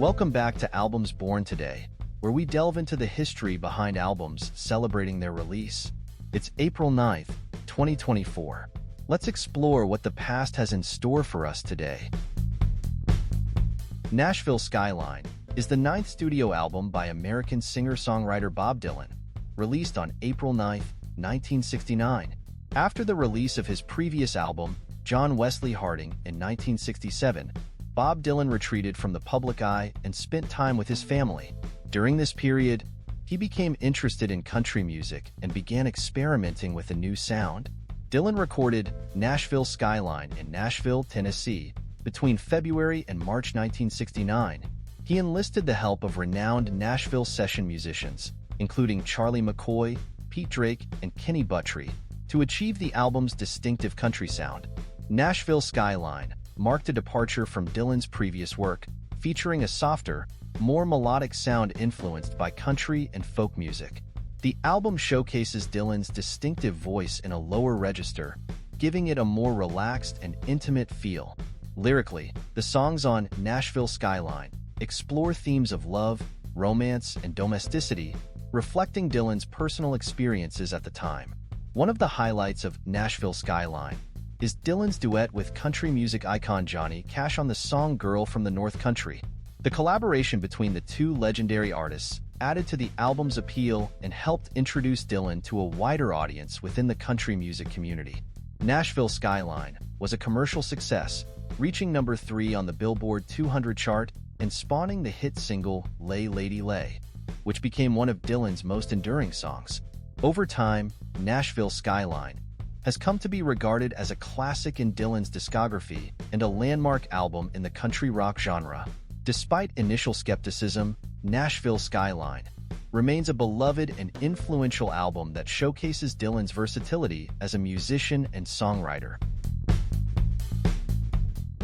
Welcome back to Albums Born Today, where we delve into the history behind albums celebrating their release. It's April 9th, 2024. Let's explore what the past has in store for us today. Nashville Skyline is the ninth studio album by American singer-songwriter Bob Dylan, released on April 9th, 1969. After the release of his previous album, John Wesley Harding, in 1967, Bob Dylan retreated from the public eye and spent time with his family. During this period, he became interested in country music and began experimenting with a new sound. Dylan recorded Nashville Skyline in Nashville, Tennessee, between February and March 1969. He enlisted the help of renowned Nashville session musicians, including Charlie McCoy, Pete Drake, and Kenny Buttrey, to achieve the album's distinctive country sound. Nashville Skyline marked a departure from Dylan's previous work, featuring a softer, more melodic sound influenced by country and folk music. The album showcases Dylan's distinctive voice in a lower register, giving it a more relaxed and intimate feel. Lyrically, the songs on Nashville Skyline explore themes of love, romance, and domesticity, reflecting Dylan's personal experiences at the time. One of the highlights of Nashville Skyline is Dylan's duet with country music icon Johnny Cash on the song Girl from the North Country. The collaboration between the two legendary artists added to the album's appeal and helped introduce Dylan to a wider audience within the country music community. Nashville Skyline was a commercial success, reaching number 3 on the Billboard 200 chart and spawning the hit single Lay Lady Lay, which became one of Dylan's most enduring songs. Over time, Nashville Skyline has come to be regarded as a classic in Dylan's discography and a landmark album in the country rock genre. Despite initial skepticism, Nashville Skyline remains a beloved and influential album that showcases Dylan's versatility as a musician and songwriter.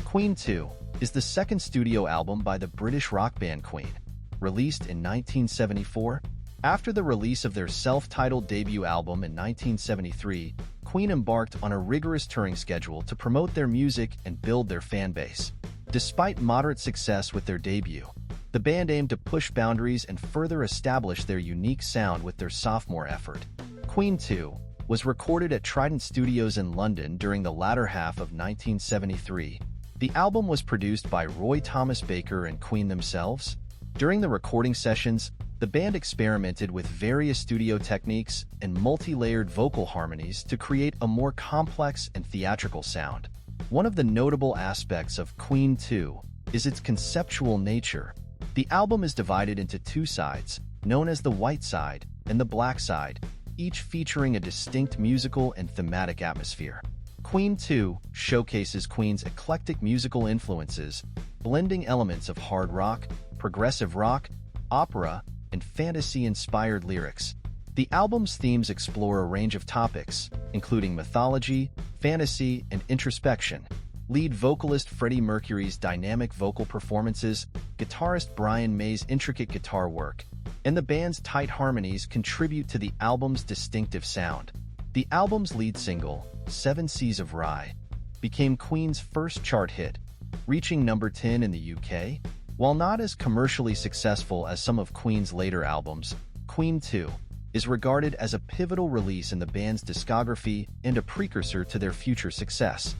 Queen 2 is the second studio album by the British rock band Queen, released in 1974. After the release of their self-titled debut album in 1973, Queen embarked on a rigorous touring schedule to promote their music and build their fan base. Despite moderate success with their debut, the band aimed to push boundaries and further establish their unique sound with their sophomore effort. Queen 2 was recorded at Trident Studios in London during the latter half of 1973. The album was produced by Roy Thomas Baker and Queen themselves. During the recording sessions, the band experimented with various studio techniques and multi-layered vocal harmonies to create a more complex and theatrical sound. One of the notable aspects of Queen 2 is its conceptual nature. The album is divided into two sides, known as the white side and the black side, each featuring a distinct musical and thematic atmosphere. Queen 2 showcases Queen's eclectic musical influences, blending elements of hard rock, progressive rock, opera, and fantasy-inspired lyrics. The album's themes explore a range of topics, including mythology, fantasy, and introspection. Lead vocalist Freddie Mercury's dynamic vocal performances, guitarist Brian May's intricate guitar work, and the band's tight harmonies contribute to the album's distinctive sound. The album's lead single, 7 Seas of Rye, became Queen's first chart hit, reaching number 10 in the UK. While not as commercially successful as some of Queen's later albums, Queen 2 is regarded as a pivotal release in the band's discography and a precursor to their future success.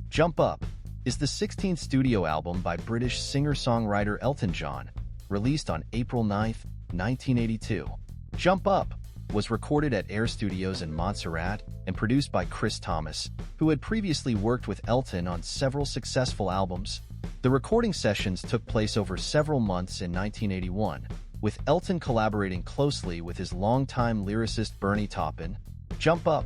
Jump Up is the 16th studio album by British singer-songwriter Elton John, released on April 9, 1982. Jump Up was recorded at Air Studios in Montserrat and produced by Chris Thomas, who had previously worked with Elton on several successful albums. The recording sessions took place over several months in 1981, with Elton collaborating closely with his longtime lyricist Bernie Taupin. Jump Up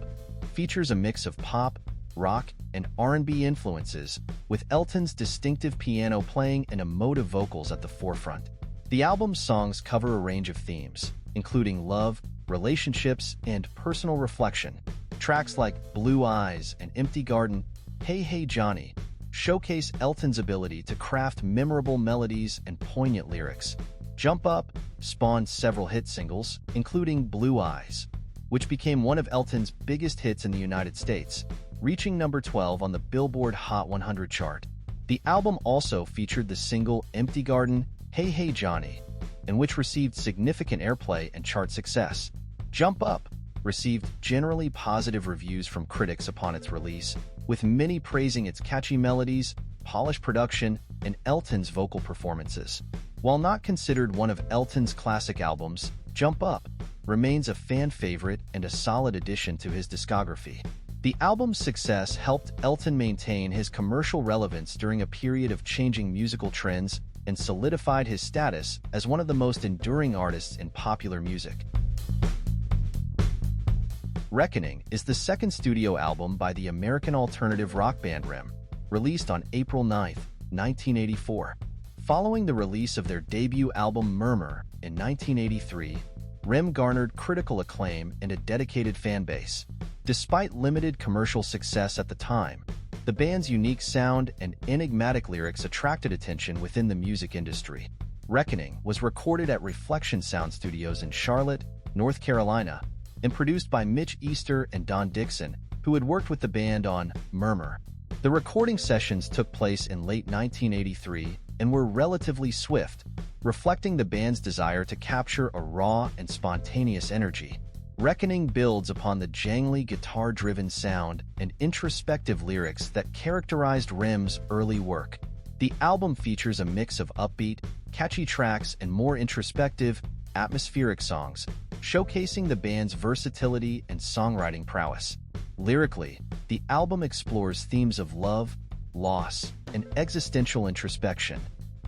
features a mix of pop, rock, and R&B influences, with Elton's distinctive piano playing and emotive vocals at the forefront. The album's songs cover a range of themes, including love, relationships, and personal reflection. Tracks like Blue Eyes and Empty Garden, Hey Hey Johnny, showcase Elton's ability to craft memorable melodies and poignant lyrics. Jump Up spawned several hit singles, including Blue Eyes, which became one of Elton's biggest hits in the United States, reaching number 12 on the Billboard Hot 100 chart. The album also featured the single Empty Garden, Hey Hey Johnny, and which received significant airplay and chart success. Jump Up received generally positive reviews from critics upon its release, with many praising its catchy melodies, polished production, and Elton's vocal performances. While not considered one of Elton's classic albums, Jump Up remains a fan favorite and a solid addition to his discography. The album's success helped Elton maintain his commercial relevance during a period of changing musical trends and solidified his status as one of the most enduring artists in popular music. Reckoning is the second studio album by the American alternative rock band REM, released on April 9, 1984. Following the release of their debut album Murmur in 1983, REM garnered critical acclaim and a dedicated fan base. Despite limited commercial success at the time, the band's unique sound and enigmatic lyrics attracted attention within the music industry. Reckoning was recorded at Reflection Sound Studios in Charlotte, North Carolina, and produced by Mitch Easter and Don Dixon, who had worked with the band on Murmur. The recording sessions took place in late 1983 and were relatively swift, reflecting the band's desire to capture a raw and spontaneous energy. Reckoning builds upon the jangly guitar-driven sound and introspective lyrics that characterized REM's early work. The album features a mix of upbeat, catchy tracks and more introspective, atmospheric songs, showcasing the band's versatility and songwriting prowess. Lyrically, the album explores themes of love, loss, and existential introspection.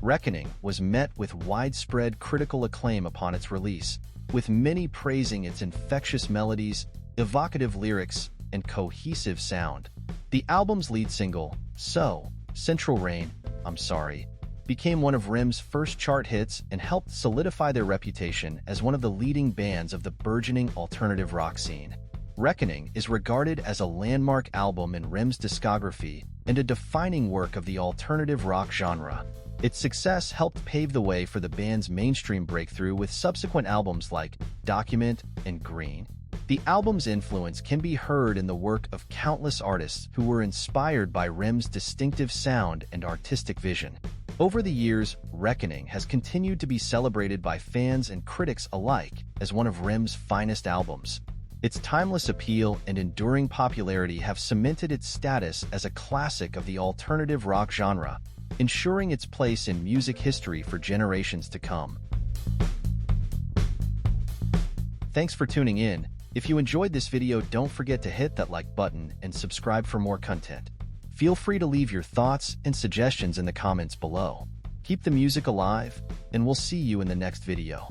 Reckoning was met with widespread critical acclaim upon its release, with many praising its infectious melodies, evocative lyrics, and cohesive sound. The album's lead single, So, Central Rain, I'm Sorry, became one of REM's first chart hits and helped solidify their reputation as one of the leading bands of the burgeoning alternative rock scene. Reckoning is regarded as a landmark album in REM's discography and a defining work of the alternative rock genre. Its success helped pave the way for the band's mainstream breakthrough with subsequent albums like Document and Green. The album's influence can be heard in the work of countless artists who were inspired by REM's distinctive sound and artistic vision. Over the years, Reckoning has continued to be celebrated by fans and critics alike as one of REM's finest albums. Its timeless appeal and enduring popularity have cemented its status as a classic of the alternative rock genre, ensuring its place in music history for generations to come. Thanks for tuning in. If you enjoyed this video, don't forget to hit that like button and subscribe for more content. Feel free to leave your thoughts and suggestions in the comments below. Keep the music alive, and we'll see you in the next video.